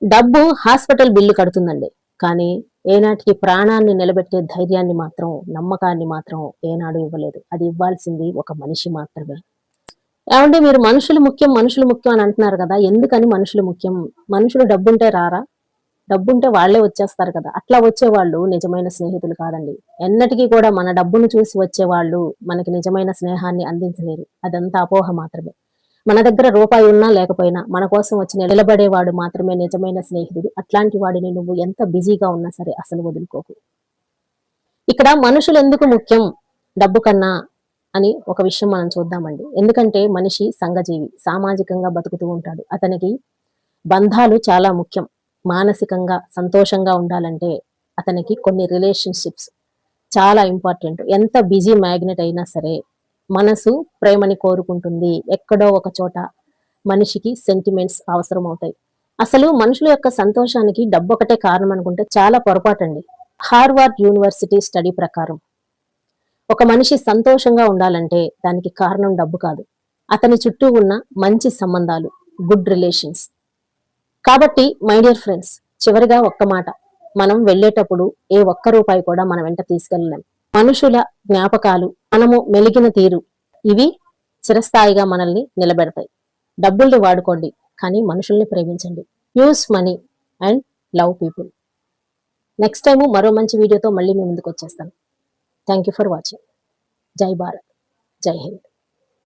డబ్బు hospital bill కడుతుందండి. కానీ ఏనాటికి ప్రాణాన్ని నిలబెట్టే ధైర్యాన్ని మాత్రం, నమ్మకాన్ని మాత్రం ఏనాడు ఇవ్వలేదు. అది ఇవ్వాల్సింది ఒక మనిషి మాత్రమే. ఏవండి మీరు మనుషులు ముఖ్యం, మనుషులు ముఖ్యం అని అంటున్నారు కదా! ఎందుకని మనుషులు ముఖ్యం? మనుషులు డబ్బుంటే రారా? డబ్బుంటే వాళ్ళే వచ్చేస్తారు కదా! అట్లా వచ్చేవాళ్ళు నిజమైన స్నేహితులు కాదండి. ఎన్నటికి కూడా మన డబ్బును చూసి వచ్చేవాళ్ళు మనకి నిజమైన స్నేహాన్ని అందించలేరు. అదంతా అపోహ మాత్రమే. మన దగ్గర రూపాయి ఉన్నా లేకపోయినా మన కోసం వచ్చి నిలబడేవాడు మాత్రమే నిజమైన స్నేహితుడు. అట్లాంటి వాడిని నువ్వు ఎంత బిజీగా ఉన్నా సరే అసలు వదులుకోకు. ఇక్కడ మనుషులు ఎందుకు ముఖ్యం డబ్బు కన్నా అని ఒక విషయం మనం చూద్దామండి. ఎందుకంటే మనిషి సంఘజీవి, సామాజికంగా బతుకుతూ ఉంటాడు. అతనికి బంధాలు చాలా ముఖ్యం. మానసికంగా సంతోషంగా ఉండాలంటే అతనికి కొన్ని రిలేషన్షిప్స్ చాలా ఇంపార్టెంట్. ఎంత బిజీ మ్యాగ్నెట్ అయినా సరే మనసు ప్రేమని కోరుకుంటుంది. ఎక్కడో ఒక చోట మనిషికి సెంటిమెంట్స్ అవసరం అవుతాయి. అసలు మనుషుల యొక్క సంతోషానికి డబ్బు ఒకటే కారణం అనుకుంటే చాలా పొరపాటండి. హార్వర్డ్ యూనివర్సిటీ స్టడీ ప్రకారం ఒక మనిషి సంతోషంగా ఉండాలంటే దానికి కారణం డబ్బు కాదు, అతని చుట్టూ ఉన్న మంచి సంబంధాలు, గుడ్ రిలేషన్స్. కాబట్టి మై డియర్ ఫ్రెండ్స్, చివరిగా ఒక్క మాట, మనం వెళ్ళేటప్పుడు ఏ ఒక్క రూపాయి కూడా మన వెంట తీసుకెళ్ళలేం. మనుషుల జ్ఞాపకాలు, మనము మెలిగిన తీరు, ఇవి చిరస్థాయిగా మనల్ని నిలబెడతాయి. డబ్బుల్ని వాడుకోండి, కానీ మనుషుల్ని ప్రేమించండి. Use money and love people. Next time మరో మంచి వీడియోతో మళ్ళీ మీ ముందుకు వచ్చేస్తాను. Thank you for watching. జై భారత్, జై హింద్.